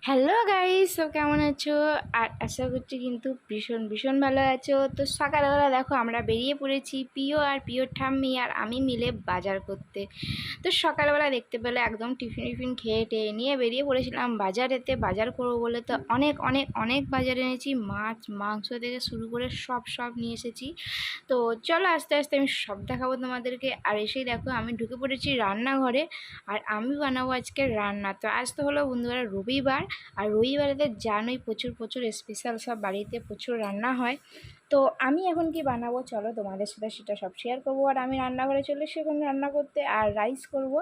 Hello guys, তো কেমন আছো? আর আশা করছি কিন্তু ভীষণ ভীষণ ভালো আছো। তো সকালবেলা দেখো আমরা বেরিয়ে পড়েছি পিও আর পিওর ঠাম্মি আর আমি মিলে বাজার করতে। তো সকালবেলা দেখতে পেলে একদম টিফিন টিফিন খেয়ে টেয়ে নিয়ে বেরিয়ে পড়েছিলাম বাজারেতে বাজার করবো বলে। তো অনেক অনেক অনেক বাজার এনেছি, মাছ মাংস থেকে শুরু করে সব সব নিয়ে এসেছি। তো চলো আস্তে আস্তে আমি সব দেখাবো তোমাদেরকে। আর এসেই দেখো আমি ঢুকে পড়েছি রান্নাঘরে, আর আমি বানাবো আজকে রান্না। তো আজ তো হলো বন্ধুরা রবিবার, আর রবিবারেতে জানোই প্রচুর প্রচুর স্পেশাল সব বাড়িতে প্রচুর রান্না হয়। তো আমি এখন কি বানাবো চলো তোমাদের সাথে সেটা সব শেয়ার করবো। আর আমি রান্নাঘরে চলে এসে এখন রান্না করতে, আর রাইস করব।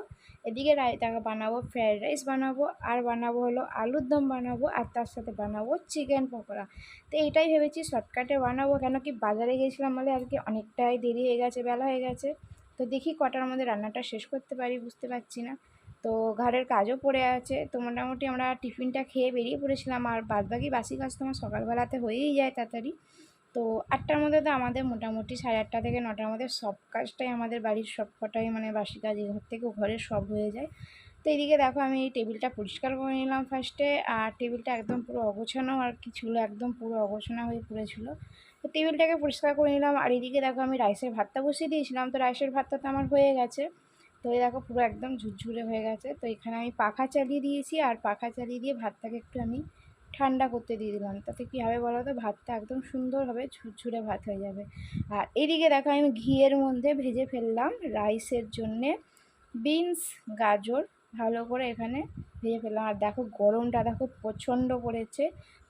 এদিকে তাকে বানাবো ফ্রায়েড রাইস বানাবো, আর বানাবো হলো আলুর দম বানাবো, আর তার সাথে বানাবো চিকেন পকোড়া। তো এইটাই ভেবেছি শর্টকাটে বানাবো, কেন কি বাজারে গিয়েছিলাম বলে আর কি অনেকটাই দেরি হয়ে গেছে, বেলা হয়ে গেছে। তো দেখি কটার মধ্যে রান্নাটা শেষ করতে পারি, বুঝতে পারছি না। তো ঘরের কাজও পড়ে আছে। তো মোটামুটি আমরা টিফিনটা খেয়ে বেরিয়ে পড়েছিলাম, আর বাদবাকি বাসি কাজ তো আমার সকালবেলাতে হয়েই যায় তাড়াতাড়ি। তো 8টার মধ্যে তো আমাদের মোটামুটি 8:30 থেকে 9টার মধ্যে সব কাজটাই আমাদের বাড়ির সব কটাই মানে বাসি কাজ ঘর থেকে ঘরের সব হয়ে যায়। তো এদিকে দেখো আমি এই টেবিলটা পরিষ্কার করে নিলাম ফার্স্টে। আর টেবিলটা একদম পুরো অগোছানো আর কি ছিল, একদম পুরো অগোছানো হয়ে পড়েছিল। তো টেবিলটাকে পরিষ্কার করে নিলাম। আর এদিকে দেখো আমি রাইসের ভাতটা বসিয়ে দিয়েছিলাম, তো রাইসের ভাতটা তো আমার হয়ে গেছে। তো এই দেখো পুরো একদম ঝুরঝুরে হয়ে গেছে। তো এখানে আমি পাখা চালিয়ে দিয়েছি, আর পাখা চালিয়ে দিয়ে ভাতটাকে একটু আমি ঠান্ডা করতে দিয়ে দিলাম। তাতে কী হবে বলো তো, ভাতটা একদম সুন্দরভাবে ঝুরঝুরে ভাত হয়ে যাবে। আর এদিকে দেখো আমি ঘিয়ের মধ্যে ভেজে ফেললাম রাইসের জন্যে বিনস, গাজর ভালো করে এখানে ভেজে ফেললাম। আর দেখো গরমটা দেখো প্রচণ্ড পড়েছে,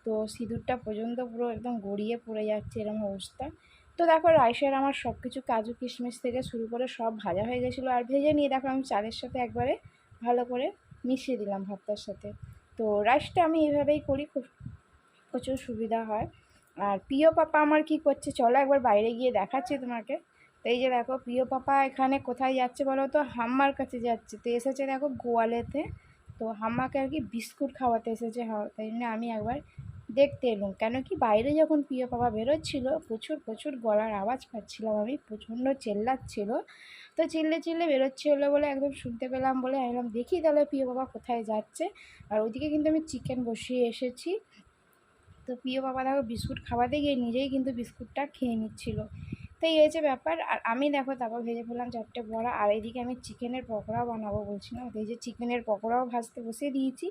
তো সিঁদুরটা পর্যন্ত পুরো একদম গড়িয়ে পড়ে যাচ্ছে এরকম অবস্থা। তো দেখো রাইসের আমার সব কিছু কাজু কিশমিশ থেকে শুরু করে সব ভাজা হয়ে গেছিলো। আর ভেজে নিয়ে দেখো আমি চালের সাথে একবারে ভালো করে মিশিয়ে দিলাম ভাতটার সাথে। তো রাইসটা আমি এইভাবেই করি, খুব প্রচুর সুবিধা হয়। আর প্রিয় পাপা আমার কি করছে চলো একবার বাইরে গিয়ে দেখাচ্ছি তোমাকে। তো এই যে দেখো প্রিয় পাপা এখানে কোথায় যাচ্ছে বলো তো, হাম্মার কাছে যাচ্ছে। তো এসেছে দেখো গোয়ালেতে, তো হাম্মাকে আর কি বিস্কুট খাওয়াতে এসেছে। তাই জন্য আমি একবার দেখতে এলুম, কেন কি বাইরে যখন প্রিয় পাপা বেরোচ্ছিলো প্রচুর প্রচুর গলার আওয়াজ পাচ্ছিলাম আমি, প্রচণ্ড চেল্লাচ্ছিল। তো চিল্লে চিল্লে বেরোচ্ছিলো বলে একদম শুনতে পেলাম বলে আমি ভাবলাম দেখি তাহলে প্রিয় পাপা কোথায় যাচ্ছে। আর ওইদিকে কিন্তু আমি চিকেন বসিয়ে এসেছি। তো প্রিয় বাবা দেখো বিস্কুট খাওয়াতে গিয়ে নিজেই কিন্তু বিস্কুটটা খেয়ে নিচ্ছিল। তো এই হয়েছে ব্যাপার। আর আমি দেখো তারপর ভেজে ফেললাম 4টে বড়া। আর এইদিকে আমি চিকেনের পকোড়াও বানাবো বলছিলাম, তো এই যে চিকেনের পকোড়াও ভাজতে বসিয়ে দিয়েছি।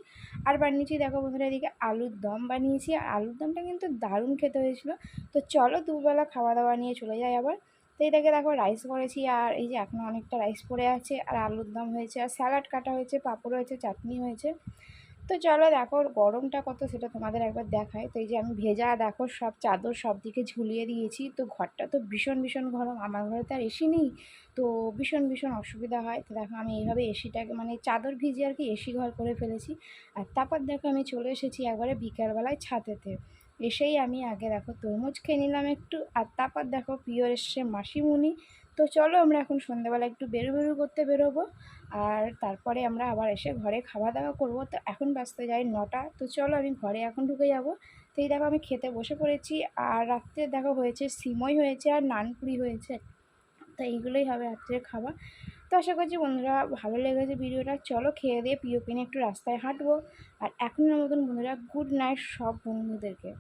আর বানিয়েছি দেখো বন্ধুরা এদিকে আলুর দম বানিয়েছি, আর আলুর দমটা কিন্তু দারুণ খেতে হয়েছিল। তো চলো দুবেলা খাওয়া দাওয়া নিয়ে চলে যাই আবার। তো এইটাকে দেখো রাইস করেছি, আর এই যে এখনও অনেকটা রাইস পড়ে আছে, আর আলুর দম হয়েছে, আর স্যালাড কাটা হয়েছে, পাঁপড় হয়েছে, চাটনি হয়েছে। তো চলো দেখো গরমটা কত সেটা তোমাদের একবার দেখায়। তো এই যে আমি ভেজা দেখো সব চাদর সব দিকে ঝুলিয়ে দিয়েছি। তো ঘরটা তো ভীষণ ভীষণ গরম, আমার ঘরে তো আর এসি নেই, তো ভীষণ ভীষণ অসুবিধা হয়। তো দেখো আমি এইভাবে এসিটাকে মানে চাদর ভিজিয়ে আর কি এসি ঘর করে ফেলেছি। আর তারপর দেখো আমি চলে এসেছি একবারে বিকালবেলায় ছাদেতে। এসেই আমি আগে দেখো তরমুজ খেয়ে নিলাম একটু, আর তারপর দেখো প্রিয় এসছে মাসিমণি। তো চলো আমরা এখন সন্ধ্যাবেলা একটু বেরু করতে বেরোবো, আর তারপরে আমরা আবার এসে ঘরে খাওয়া দাওয়া করবো। তো এখন বাজতে যাই 9টা। তো চলো আমি ঘরে এখন ঢুকে যাবো। তো এই দেখো আমি খেতে বসে পড়েছি। আর রাত্রে দেখো হয়েছে সিমই হয়েছে আর নানপুরি হয়েছে। তো এইগুলোই হবে রাত্রের খাবার। তো আশা করছি বন্ধুরা ভালো লেগেছে ভিডিওটা। চলো খেয়ে দিয়ে প্রিয়কে নিয়ে একটু রাস্তায় হাঁটবো। আর এখনের মতন বন্ধুরা গুড নাইট সব বন্ধুদেরকে।